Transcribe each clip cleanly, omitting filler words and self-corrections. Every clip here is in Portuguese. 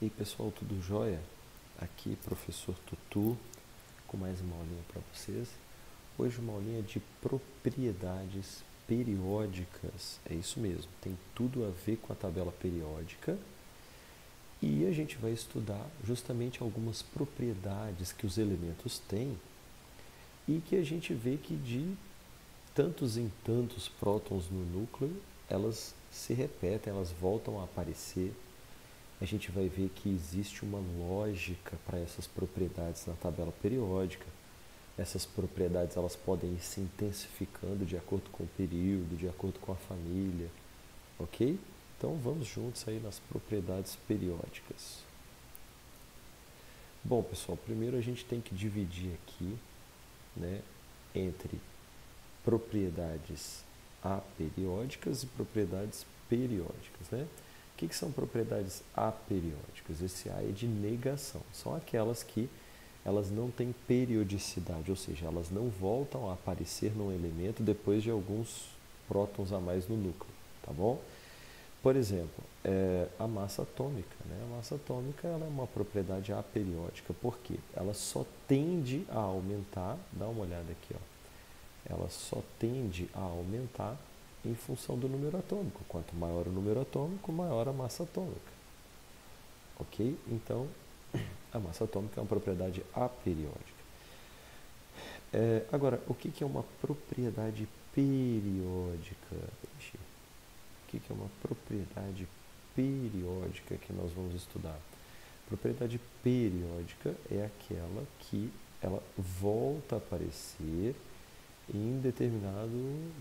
E aí pessoal, tudo jóia? Aqui professor Tutu com mais uma aulinha para vocês. Hoje uma aulinha de propriedades periódicas, é isso mesmo, tem tudo a ver com a tabela periódica e a gente vai estudar justamente algumas propriedades que os elementos têm e que a gente vê que de tantos em tantos prótons no núcleo, elas se repetem, elas voltam a aparecer. A gente vai ver que existe uma lógica para essas propriedades na tabela periódica. Essas propriedades elas podem ir se intensificando de acordo com o período, de acordo com a família, ok? Então vamos juntos aí nas propriedades periódicas. Bom pessoal, primeiro a gente tem que dividir aqui, né, entre propriedades aperiódicas e propriedades periódicas, né? O que são propriedades aperiódicas? Esse A é de negação. São aquelas que elas não têm periodicidade, ou seja, elas não voltam a aparecer num elemento depois de alguns prótons a mais no núcleo, tá bom? Por exemplo, a massa atômica. Né? A massa atômica ela é uma propriedade aperiódica, porque ela só tende a aumentar, dá uma olhada aqui, ó, ela só tende a aumentar em função do número atômico. Quanto maior o número atômico, maior a massa atômica. Ok? Então, a massa atômica é uma propriedade aperiódica. Agora, o que é uma propriedade periódica? O que é uma propriedade periódica que nós vamos estudar? Propriedade periódica é aquela que ela volta a aparecer em determinado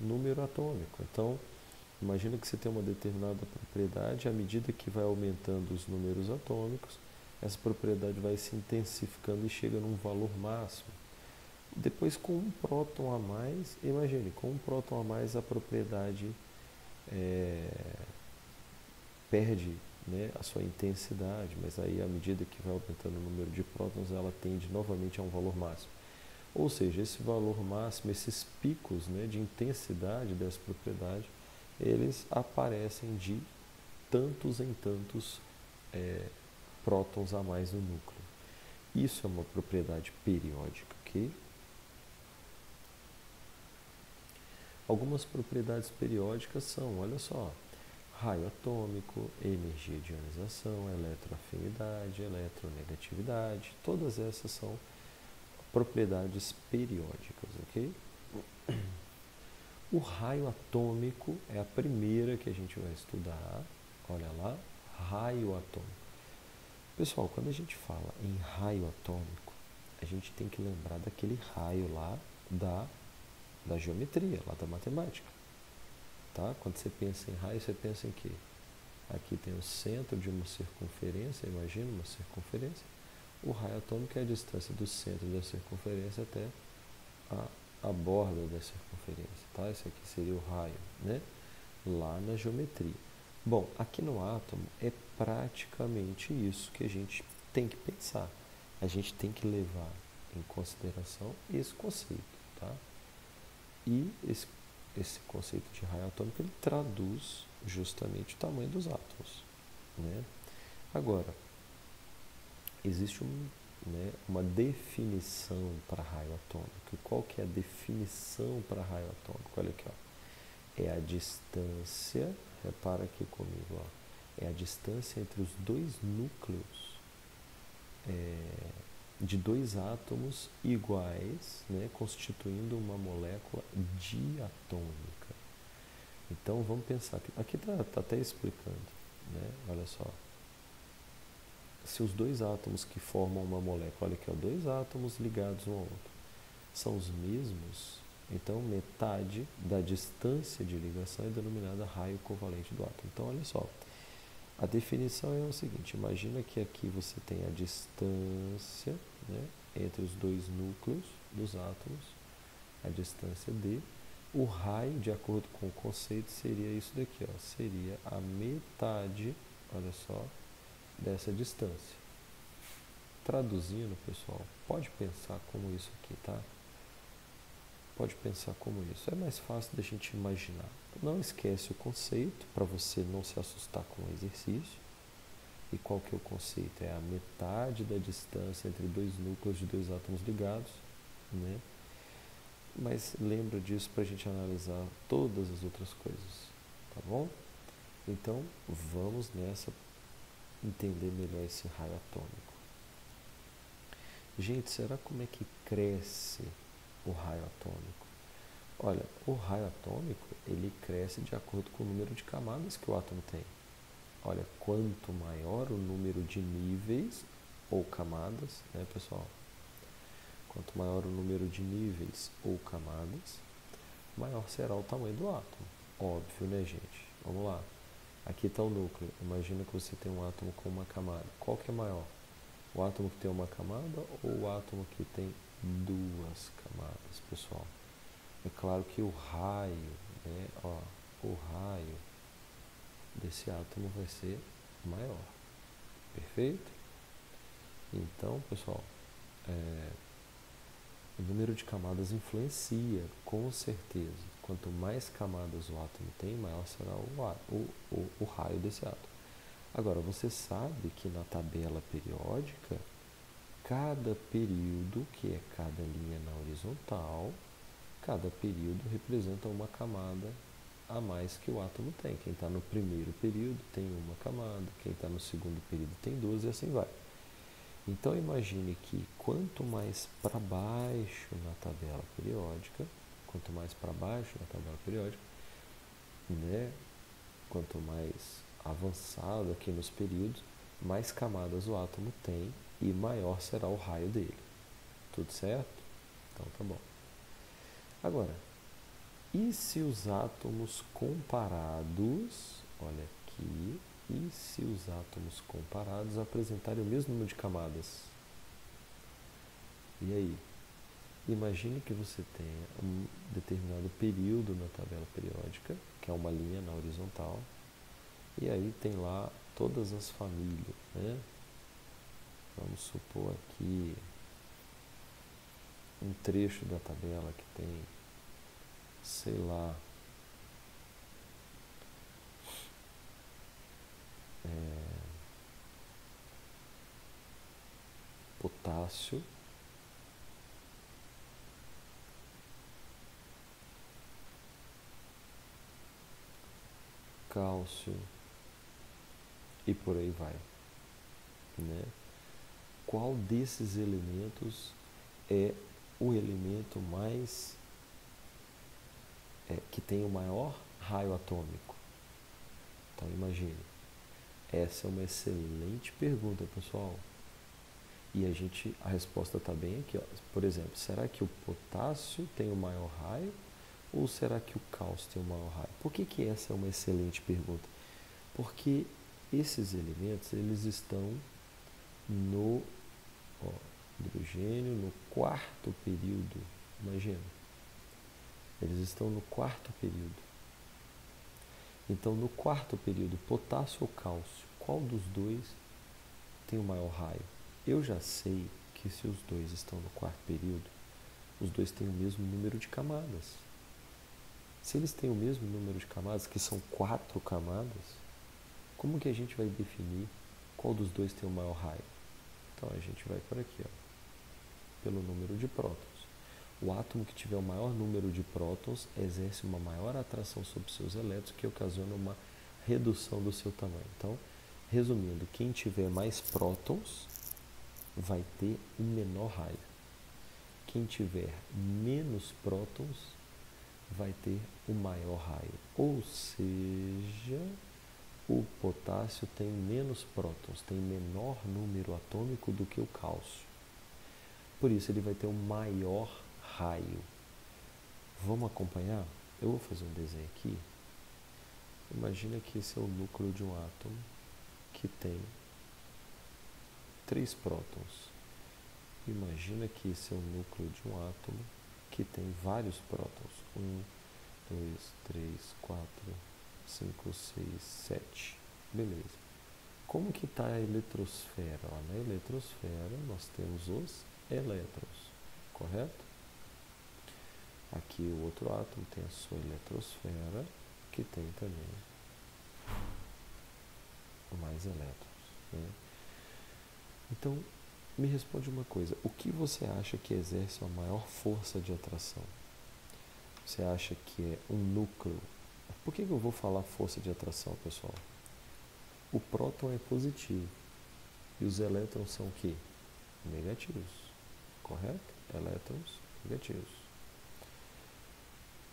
número atômico. Então, imagina que você tem uma determinada propriedade, à medida que vai aumentando os números atômicos, essa propriedade vai se intensificando e chega num valor máximo. Depois, com um próton a mais, imagine, com um próton a mais a propriedade perde, né, a sua intensidade, mas aí à medida que vai aumentando o número de prótons, ela tende novamente a um valor máximo. Ou seja, esse valor máximo, esses picos, né, de intensidade dessa propriedade, eles aparecem de tantos em tantos prótons a mais no núcleo. Isso é uma propriedade periódica, ok? Algumas propriedades periódicas são, olha só, raio atômico, energia de ionização, eletroafinidade, eletronegatividade, todas essas são propriedades periódicas, ok? O raio atômico é a primeira que a gente vai estudar, olha lá, raio atômico. Pessoal, quando a gente fala em raio atômico, a gente tem que lembrar daquele raio lá da geometria, lá da matemática. Tá? Quando você pensa em raio, você pensa em quê? Aqui tem o centro de uma circunferência, imagina uma circunferência. O raio atômico é a distância do centro da circunferência até a borda da circunferência. Tá? Esse aqui seria o raio, né? Lá na geometria. Bom, aqui no átomo é praticamente isso que a gente tem que pensar. A gente tem que levar em consideração esse conceito. Tá? E esse conceito de raio atômico ele traduz justamente o tamanho dos átomos. Né? Agora, existe uma definição para raio atômico. E qual que é a definição para raio atômico? Olha aqui, ó. É a distância, repara aqui comigo, ó, é a distância entre os dois núcleos de dois átomos iguais, né, constituindo uma molécula diatômica. Então vamos pensar, aqui está até explicando, né, olha só. Se os dois átomos que formam uma molécula, olha aqui, ó, dois átomos ligados um ao outro, são os mesmos, então metade da distância de ligação é denominada raio covalente do átomo. Então olha só, a definição é o seguinte, imagina que aqui você tem a distância, né, entre os dois núcleos dos átomos, a distância D, o raio, de acordo com o conceito, seria isso daqui, ó, seria a metade, olha só, dessa distância. Traduzindo, pessoal, pode pensar como isso aqui, tá? Pode pensar como isso. É mais fácil da gente imaginar. Não esquece o conceito, para você não se assustar com o exercício. E qual que é o conceito? É a metade da distância entre dois núcleos de dois átomos ligados, né? Mas lembra disso para a gente analisar todas as outras coisas, tá bom? Então, vamos nessa entender melhor esse raio atômico. Gente, será como é que cresce o raio atômico? Olha, o raio atômico, ele cresce de acordo com o número de camadas que o átomo tem. Olha, quanto maior o número de níveis ou camadas, né, pessoal? Quanto maior o número de níveis ou camadas, maior será o tamanho do átomo. Óbvio, né, gente? Vamos lá. Aqui está o núcleo. Imagina que você tem um átomo com uma camada. Qual que é maior? O átomo que tem uma camada ou o átomo que tem duas camadas, pessoal? É claro que o raio, né, o raio desse átomo vai ser maior. Perfeito? Então, pessoal, o número de camadas influencia, com certeza. Quanto mais camadas o átomo tem, maior será o raio desse átomo. Agora, você sabe que na tabela periódica, cada período, que é cada linha na horizontal, cada período representa uma camada a mais que o átomo tem. Quem está no primeiro período tem uma camada, quem está no segundo período tem duas e assim vai. Então imagine que quanto mais para baixo na tabela periódica, né, quanto mais avançado aqui nos períodos, mais camadas o átomo tem e maior será o raio dele. Tudo certo? Então tá bom. Agora, e se os átomos comparados, olha aqui, e se os átomos comparados apresentarem o mesmo número de camadas? E aí? Imagine que você tenha um determinado período na tabela periódica, que é uma linha na horizontal, e aí tem lá todas as famílias, né? Vamos supor aqui um trecho da tabela que tem, sei lá, potássio, cálcio e por aí vai, né? Qual desses elementos é o elemento mais que tem o maior raio atômico? Então imagine, essa é uma excelente pergunta, pessoal. E a resposta está bem aqui, ó. Por exemplo, será que o potássio tem o maior raio ou será que o cálcio tem o maior raio? Por que essa é uma excelente pergunta? Porque esses elementos, eles estão no hidrogênio, no quarto período. Imagina, eles estão no quarto período. Então, no quarto período, potássio ou cálcio, qual dos dois tem o maior raio? Eu já sei que se os dois estão no quarto período, os dois têm o mesmo número de camadas. Se eles têm o mesmo número de camadas, que são 4 camadas, como que a gente vai definir qual dos dois tem o maior raio? Então a gente vai por aqui, ó, pelo número de prótons. O átomo que tiver o maior número de prótons exerce uma maior atração sobre seus elétrons, que ocasiona uma redução do seu tamanho. Então, resumindo, quem tiver mais prótons vai ter um menor raio. Quem tiver menos prótons vai ter o maior raio. Ou seja, o potássio tem menos prótons, tem menor número atômico do que o cálcio. Por isso ele vai ter um maior raio. Vamos acompanhar? Eu vou fazer um desenho aqui. Imagina que esse é o núcleo de um átomo que tem 3 prótons. Imagina que esse é o núcleo de um átomo que tem vários prótons. 1, 2, 3, 4, 5, 6, 7. Beleza. Como que está a eletrosfera? Na eletrosfera nós temos os elétrons, correto? Aqui o outro átomo tem a sua eletrosfera, que tem também mais elétrons. né? Então, me responde uma coisa, o que você acha que exerce a maior força de atração? Você acha que é um núcleo? Por que eu vou falar força de atração, pessoal? O próton é positivo e os elétrons são o quê? Negativos, correto? Elétrons negativos.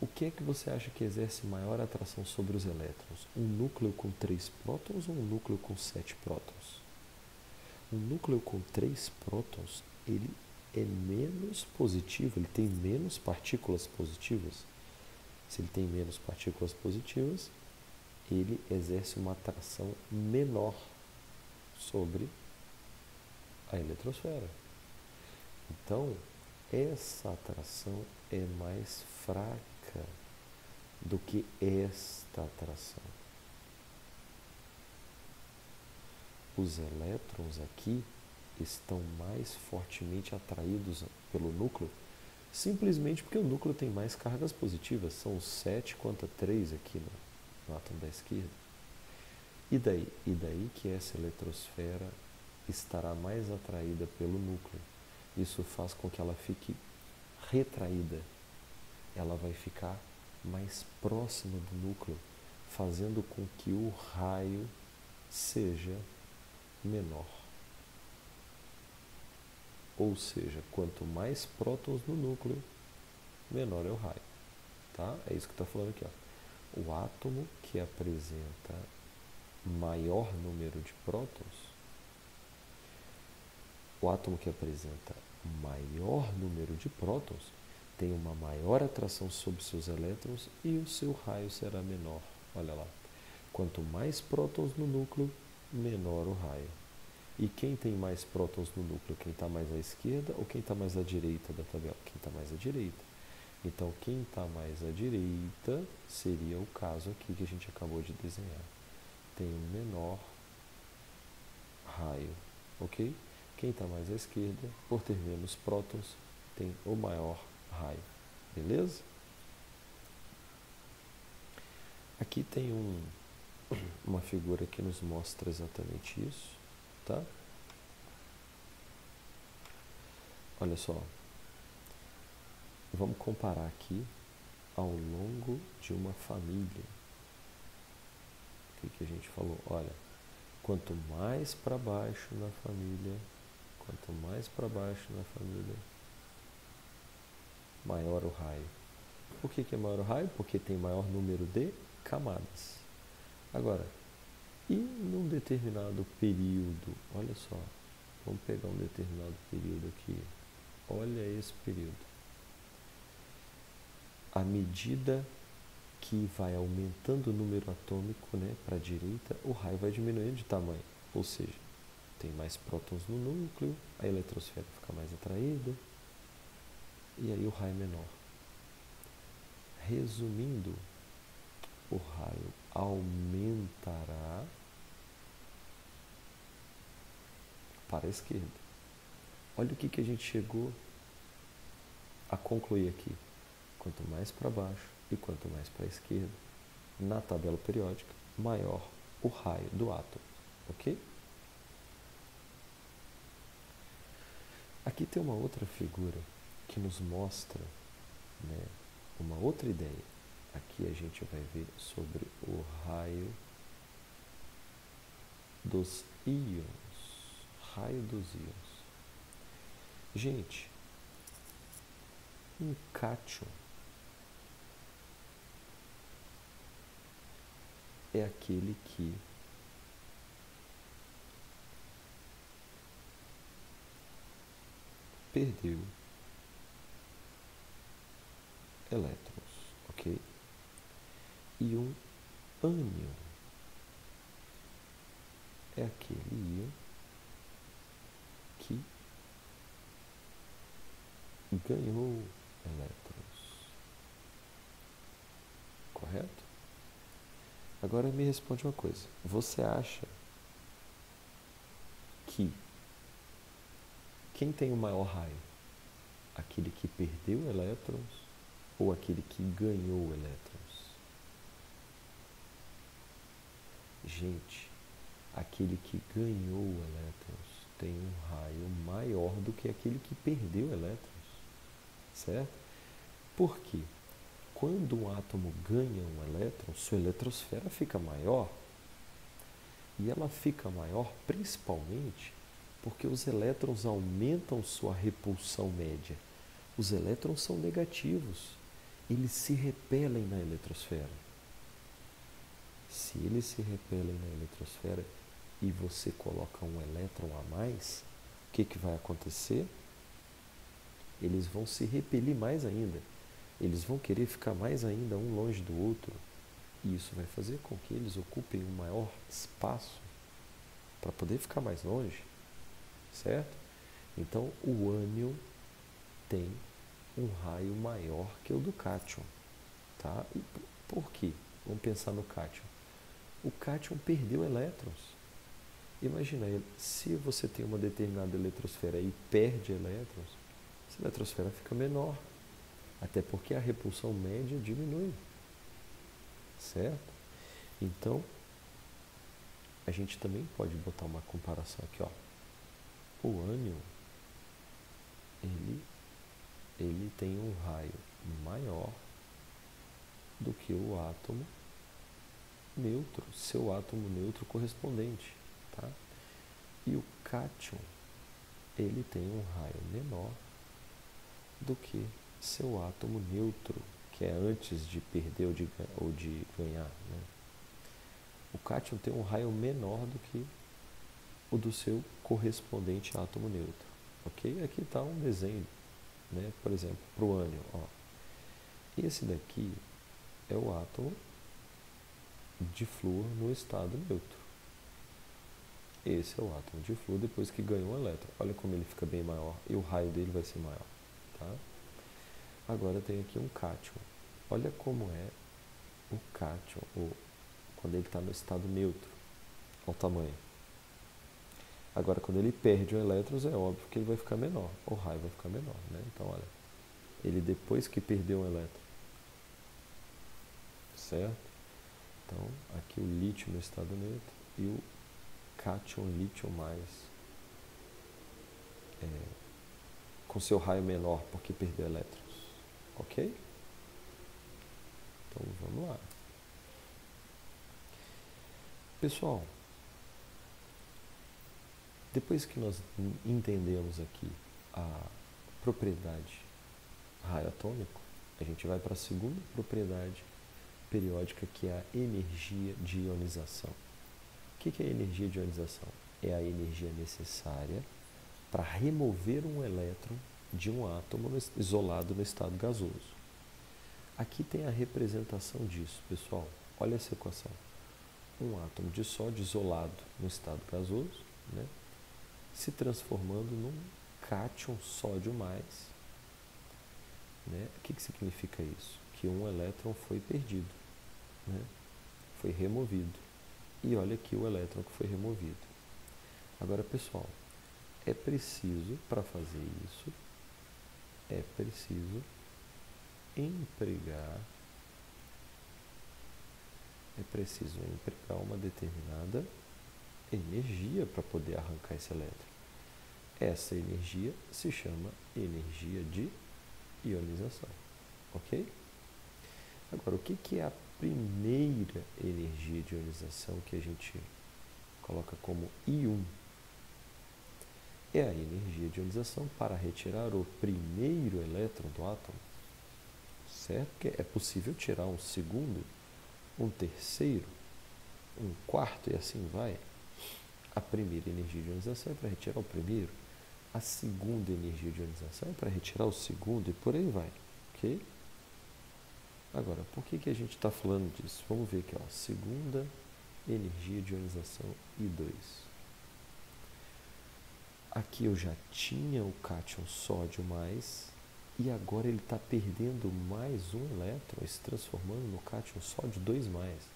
O que é que você acha que exerce maior atração sobre os elétrons? Um núcleo com 3 prótons ou um núcleo com 7 prótons? Um núcleo com 3 prótons, ele é menos positivo, ele tem menos partículas positivas. Se ele tem menos partículas positivas, ele exerce uma atração menor sobre a eletrosfera. Então, essa atração é mais fraca do que esta atração. Os elétrons aqui estão mais fortemente atraídos pelo núcleo, simplesmente porque o núcleo tem mais cargas positivas, são 7 contra 3 aqui no átomo da esquerda. E daí? E daí que essa eletrosfera estará mais atraída pelo núcleo. Isso faz com que ela fique retraída. Ela vai ficar mais próxima do núcleo, fazendo com que o raio seja menor. Ou seja, quanto mais prótons no núcleo, menor é o raio. Tá? É isso que está falando aqui. Ó. O átomo que apresenta maior número de prótons, o átomo que apresenta maior número de prótons tem uma maior atração sobre seus elétrons e o seu raio será menor. Olha lá. Quanto mais prótons no núcleo, menor o raio. E quem tem mais prótons no núcleo? Quem está mais à esquerda ou quem está mais à direita da tabela? Quem está mais à direita. Então, quem está mais à direita seria o caso aqui que a gente acabou de desenhar. Tem um menor raio, ok? Quem está mais à esquerda, por ter menos prótons, tem o maior raio, beleza? Aqui tem uma figura que nos mostra exatamente isso, tá? Olha só, vamos comparar aqui ao longo de uma família. O que a gente falou? Olha, quanto mais para baixo na família, maior o raio. Por que é maior o raio? Porque tem maior número de camadas. Agora, e num determinado período, olha só, vamos pegar um determinado período aqui, olha esse período. À medida que vai aumentando o número atômico, né, para a direita, o raio vai diminuindo de tamanho, ou seja, tem mais prótons no núcleo, a eletrosfera fica mais atraída, e aí o raio é menor. Resumindo, o raio aumentará para a esquerda. Olha o que a gente chegou a concluir aqui. Quanto mais para baixo e quanto mais para a esquerda, na tabela periódica, maior o raio do átomo, ok? Aqui tem uma outra figura que nos mostra, né, uma outra ideia. Aqui a gente vai ver sobre o raio dos íons. Raio dos íons. Gente, um cátion é aquele que perdeu elétrons, ok? E um ânion é aquele íon que ganhou elétrons, correto? Agora me responde uma coisa, você acha que quem tem o maior raio? Aquele que perdeu elétrons ou aquele que ganhou elétrons? Gente, aquele que ganhou elétrons tem um raio maior do que aquele que perdeu elétrons, certo? Por quê? Quando um átomo ganha um elétron, sua eletrosfera fica maior. E ela fica maior principalmente porque os elétrons aumentam sua repulsão média. Os elétrons são negativos, eles se repelem na eletrosfera. Se eles se repelem na eletrosfera e você coloca um elétron a mais, o que vai acontecer? Eles vão se repelir mais ainda. Eles vão querer ficar mais ainda um longe do outro. E isso vai fazer com que eles ocupem um maior espaço para poder ficar mais longe, certo? Então, o ânion tem um raio maior que o do cátion, tá? E por quê? Vamos pensar no cátion. O cátion perdeu elétrons. Imagina, se você tem uma determinada eletrosfera e perde elétrons, essa eletrosfera fica menor, até porque a repulsão média diminui, certo? Então, a gente também pode botar uma comparação aqui, ó. O ânion, ele tem um raio maior do que o átomo neutro, seu átomo neutro correspondente, tá? E o cátion, ele tem um raio menor do que seu átomo neutro, que é antes de perder ou de ganhar, né? O cátion tem um raio menor do que o do seu correspondente átomo neutro, ok? Aqui está um desenho, né? Por exemplo, para o ânion, ó. Esse daqui é o átomo de flúor no estado neutro. Esse é o átomo de flúor depois que ganhou um elétron. Olha como ele fica bem maior e o raio dele vai ser maior, tá? Agora tem aqui um cátion. Olha como é o cátion, quando ele está no estado neutro, ao tamanho. Agora, quando ele perde um elétron, é óbvio que ele vai ficar menor, o raio vai ficar menor, né? Então, olha, ele depois que perdeu um elétron, certo? Então, aqui o lítio no estado neutro e o cátion lítio mais, com seu raio menor porque perdeu elétrons, ok? Então, vamos lá. Pessoal, depois que nós entendemos aqui a propriedade raio atômico, a gente vai para a segunda propriedade periódica, que é a energia de ionização. O que é a energia de ionização? É a energia necessária para remover um elétron de um átomo isolado no estado gasoso. Aqui tem a representação disso, pessoal. Olha essa equação. Um átomo de sódio isolado no estado gasoso, né, se transformando num cátion sódio mais. Né? O que significa isso? Que um elétron foi perdido, né? Foi removido. E olha aqui o elétron que foi removido. Agora, pessoal, é preciso, para fazer isso, é preciso empregar uma determinada energia para poder arrancar esse elétron. Essa energia se chama energia de ionização, ok? Agora, o que é a primeira energia de ionização que a gente coloca como I1? É a energia de ionização para retirar o primeiro elétron do átomo, certo? Porque é possível tirar um segundo, um terceiro, um quarto e assim vai. A primeira energia de ionização é para retirar o primeiro, a segunda energia de ionização é para retirar o segundo e por aí vai, ok? Agora, por que a gente está falando disso? Vamos ver aqui, ó, segunda energia de ionização I2. Aqui eu já tinha o cátion sódio mais e agora ele está perdendo mais um elétron, se transformando no cátion sódio 2 mais.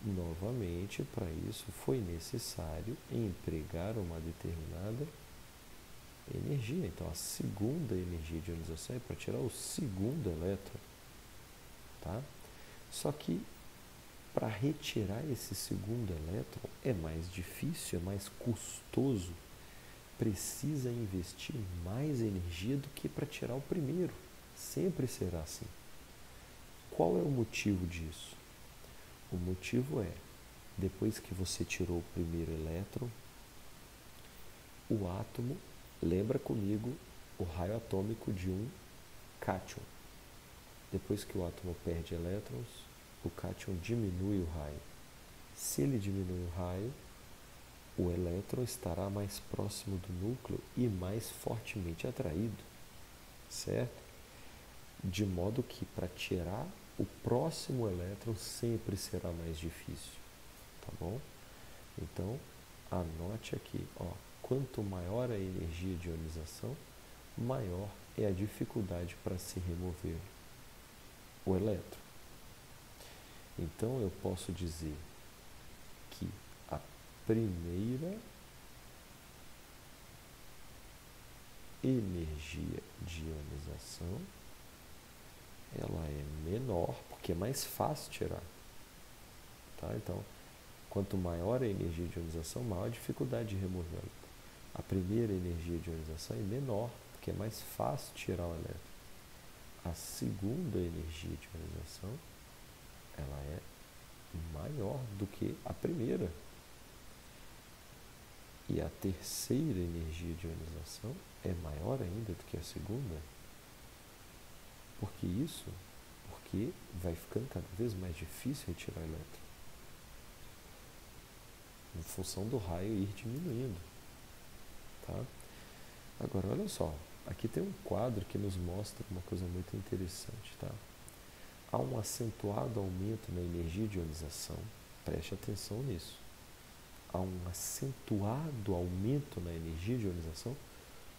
Novamente, para isso foi necessário empregar uma determinada energia. Então, a segunda energia de ionização é para tirar o segundo elétron, tá? Só que para retirar esse segundo elétron é mais difícil, é mais custoso, precisa investir mais energia do que para tirar o primeiro. Sempre será assim. Qual é o motivo disso? O motivo é, depois que você tirou o primeiro elétron, o átomo, lembra comigo o raio atômico de um cátion. Depois que o átomo perde elétrons, o cátion diminui o raio. Se ele diminui o raio, o elétron estará mais próximo do núcleo e mais fortemente atraído, certo? De modo que para tirar o próximo elétron sempre será mais difícil, tá bom? Então, anote aqui, ó, quanto maior a energia de ionização, maior é a dificuldade para se remover o elétron. Então, eu posso dizer que a primeira energia de ionização ela é menor, porque é mais fácil tirar. Tá? Então, quanto maior a energia de ionização, maior a dificuldade de remover o elétron. A primeira energia de ionização é menor, porque é mais fácil tirar o elétron. A segunda energia de ionização ela é maior do que a primeira. E a terceira energia de ionização é maior ainda do que a segunda. Por que isso? Porque vai ficando cada vez mais difícil retirar o elétron, em função do raio ir diminuindo. Tá? Agora, olha só, aqui tem um quadro que nos mostra uma coisa muito interessante. Tá? Há um acentuado aumento na energia de ionização, preste atenção nisso. Há um acentuado aumento na energia de ionização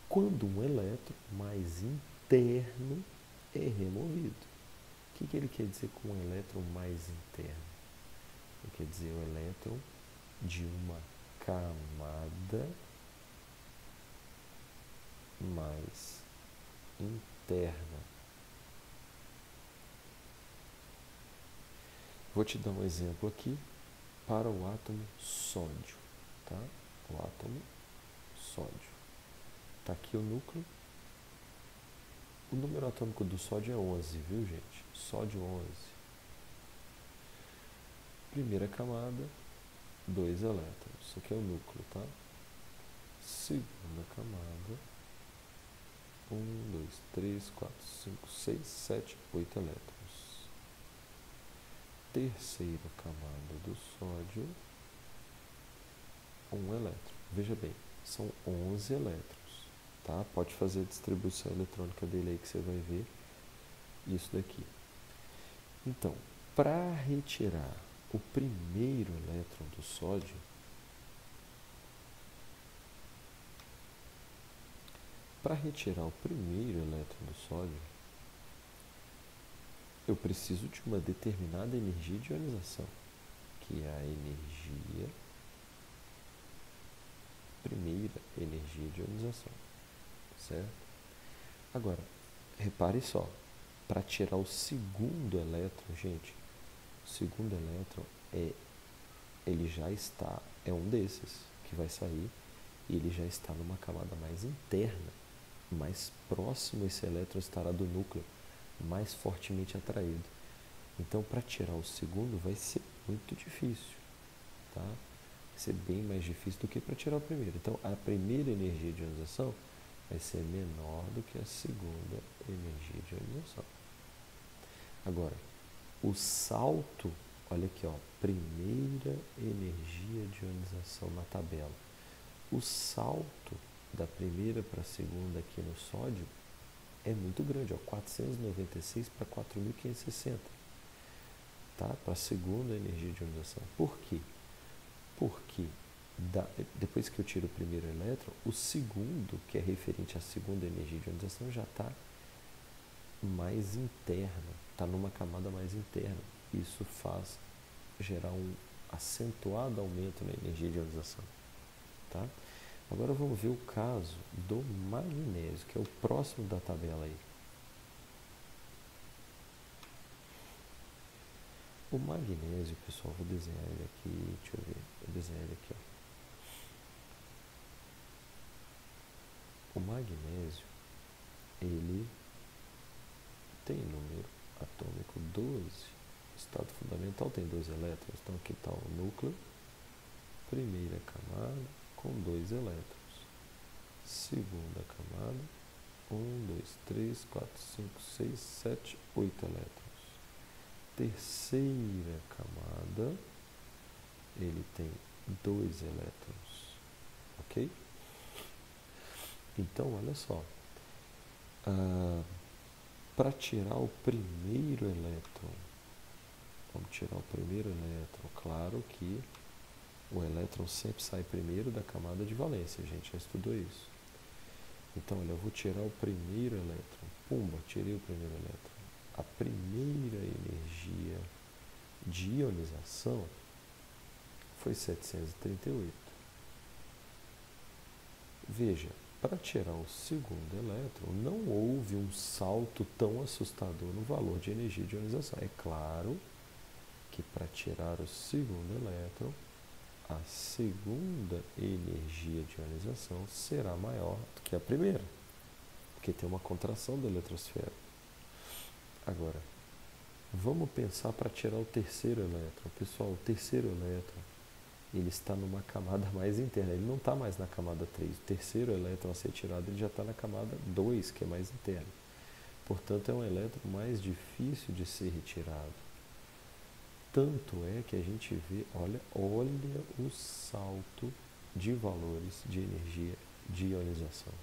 quando um elétron mais interno é removido. O que ele quer dizer com um elétron mais interno? Ele quer dizer o elétron de uma camada mais interna. Vou te dar um exemplo aqui para o átomo sódio. Tá? O átomo sódio. Está aqui o núcleo. O número atômico do sódio é 11, viu, gente? Sódio 11. Primeira camada, 2 elétrons. Isso aqui é o núcleo, tá? Segunda camada, 1, 2, 3, 4, 5, 6, 7, 8 elétrons. Terceira camada do sódio, 1 elétron. Veja bem, são 11 elétrons. Tá? Pode fazer a distribuição eletrônica dele aí que você vai ver isso daqui. Então, para retirar o primeiro elétron do sódio, eu preciso de uma determinada energia de ionização, que é a primeira energia de ionização. Certo? Agora, repare só, para tirar o segundo elétron, gente, o segundo elétron ele já está, é um desses que vai sair, e ele já está numa camada mais interna, mais próximo esse elétron estará do núcleo, mais fortemente atraído. Então, para tirar o segundo vai ser muito difícil, tá? Vai ser bem mais difícil do que para tirar o primeiro. Então, a primeira energia de ionização vai ser menor do que a segunda energia de ionização. Agora, o salto, olha aqui, ó, primeira energia de ionização na tabela. O salto da primeira para a segunda aqui no sódio é muito grande, ó, 496 para 4.560, tá? Para a segunda energia de ionização. Por quê? Porque depois que eu tiro o primeiro elétron, o segundo, que é referente à segunda energia de ionização, já está mais interno, está numa camada mais interna. Isso faz gerar um acentuado aumento na energia de ionização. Tá? Agora vamos ver o caso do magnésio, que é o próximo da tabela aí. O magnésio, pessoal, vou desenhar ele aqui, deixa eu ver, vou desenhar ele aqui, ó. O magnésio, ele tem número atômico 12. Estado fundamental tem 12 elétrons, então aqui está o núcleo, primeira camada com 2 elétrons, segunda camada, 1, 2, 3, 4, 5, 6, 7, 8 elétrons. Terceira camada, ele tem 2 elétrons, ok? Então, olha só, para tirar o primeiro elétron, vamos tirar o primeiro elétron, claro que o elétron sempre sai primeiro da camada de valência, a gente já estudou isso. Então, olha, eu vou tirar o primeiro elétron, pumba, tirei o primeiro elétron. A primeira energia de ionização foi 738. Veja, para tirar o segundo elétron, não houve um salto tão assustador no valor de energia de ionização. É claro que para tirar o segundo elétron, a segunda energia de ionização será maior do que a primeira, porque tem uma contração da eletrosfera. Agora, vamos pensar para tirar o terceiro elétron. Pessoal, o terceiro elétron, ele está numa camada mais interna, ele não está mais na camada 3. O terceiro elétron a ser tirado, ele já está na camada 2, que é mais interna. Portanto, é um elétron mais difícil de ser retirado. Tanto é que a gente vê, olha o salto de valores de energia de ionização.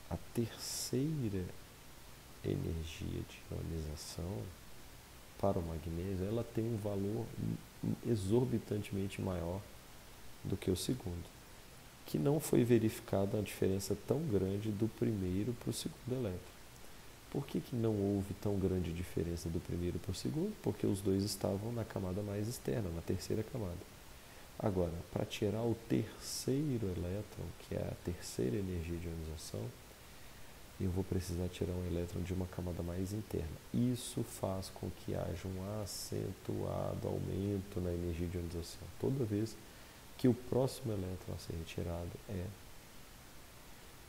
A terceira energia de ionização para o magnésio, ela tem um valor exorbitantemente maior do que o segundo, que não foi verificada a diferença tão grande do primeiro para o segundo elétron. Por que não houve tão grande diferença do primeiro para o segundo? Porque os dois estavam na camada mais externa, na terceira camada. Agora, para tirar o terceiro elétron, que é a terceira energia de ionização, eu vou precisar tirar um elétron de uma camada mais interna. Isso faz com que haja um acentuado aumento na energia de ionização. Toda vez que o próximo elétron a ser retirado é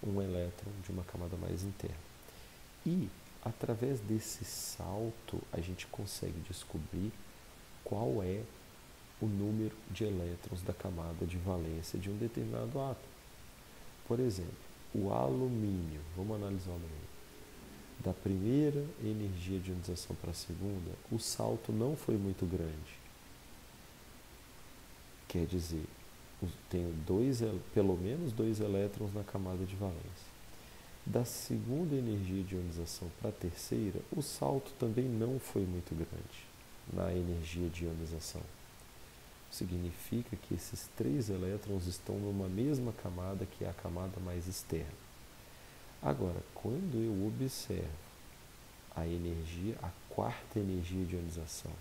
um elétron de uma camada mais interna. E, através desse salto, a gente consegue descobrir qual é o número de elétrons da camada de valência de um determinado átomo. Por exemplo, o alumínio, vamos analisar o alumínio. Da primeira energia de ionização para a segunda, o salto não foi muito grande. Quer dizer, tenho pelo menos 2 elétrons na camada de valência. Da segunda energia de ionização para a terceira, o salto também não foi muito grande na energia de ionização. Significa que esses 3 elétrons estão numa mesma camada, que é a camada mais externa. Agora, quando eu observo a quarta energia de ionização,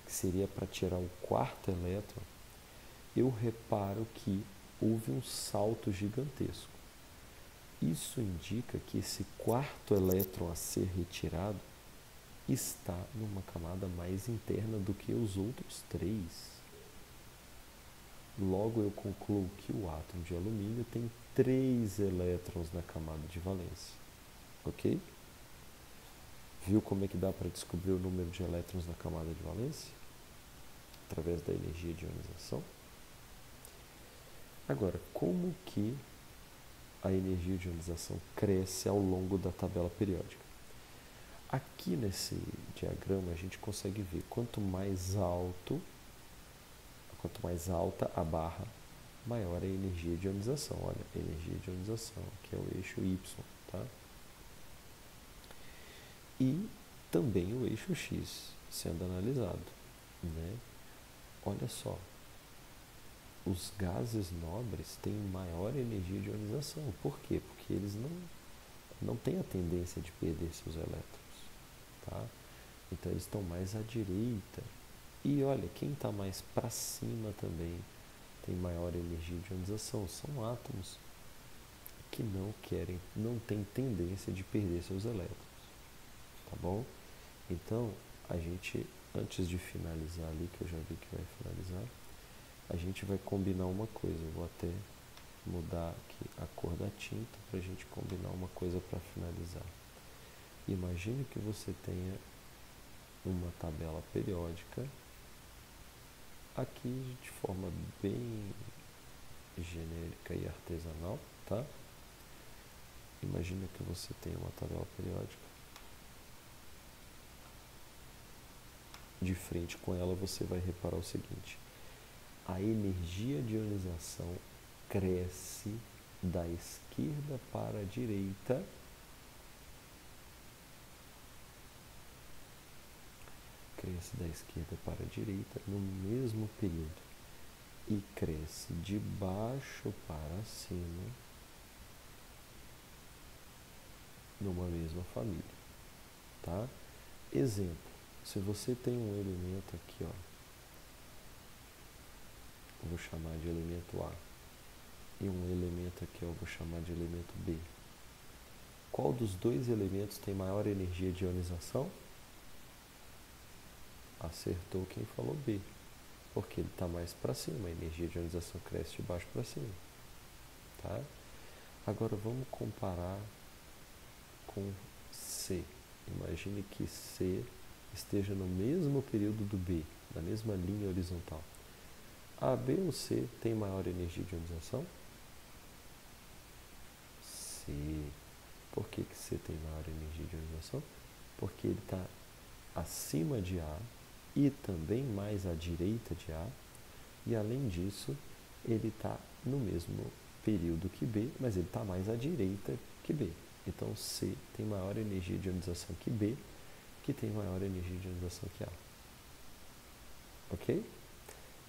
que seria para tirar o quarto elétron, eu reparo que houve um salto gigantesco. Isso indica que esse quarto elétron a ser retirado está numa camada mais interna do que os outros 3. Logo, eu concluo que o átomo de alumínio tem 3 elétrons na camada de valência. Ok? Viu como é que dá para descobrir o número de elétrons na camada de valência? Através da energia de ionização. Agora, como que a energia de ionização cresce ao longo da tabela periódica? Aqui nesse diagrama a gente consegue ver quanto mais alta a barra, maior é a energia de ionização. Olha, energia de ionização, que é o eixo Y, tá? E também o eixo X sendo analisado, né? Olha só, os gases nobres têm maior energia de ionização. Por quê? Porque eles não têm a tendência de perder seus elétrons, tá? Então eles estão mais à direita. E olha, quem está mais para cima também tem maior energia de ionização. São átomos que não têm tendência de perder seus elétrons, tá bom? Então, a gente antes de finalizar ali, que eu já vi que vai finalizar, a gente vai combinar uma coisa. Eu vou até mudar aqui a cor da tinta para a gente combinar uma coisa para finalizar. Imagine que você tenha uma tabela periódica aqui de forma bem genérica e artesanal, tá? Imagina que você tem uma tabela periódica. De frente com ela, você vai reparar o seguinte: a energia de ionização cresce da esquerda para a direita, no mesmo período, e cresce de baixo para cima numa mesma família, tá? Exemplo, se você tem um elemento aqui, ó, eu vou chamar de elemento A, e um elemento aqui, ó, eu vou chamar de elemento B. Qual dos dois elementos tem maior energia de ionização? Acertou quem falou B, porque ele está mais para cima, a energia de ionização cresce de baixo para cima, tá? Agora vamos comparar com C. Imagine que C esteja no mesmo período do B, na mesma linha horizontal. A, B ou C tem maior energia de ionização? C. Por que C tem maior energia de ionização? Porque ele está acima de A e também mais à direita de A, e além disso, ele está no mesmo período que B, mas ele está mais à direita que B. Então C tem maior energia de ionização que B, que tem maior energia de ionização que A. Ok?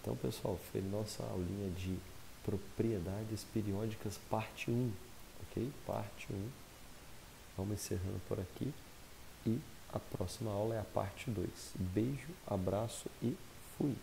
Então, pessoal, foi nossa aulinha de propriedades periódicas, parte 1. Ok? Parte 1. Vamos encerrando por aqui e a próxima aula é a parte 2. Beijo, abraço e fui!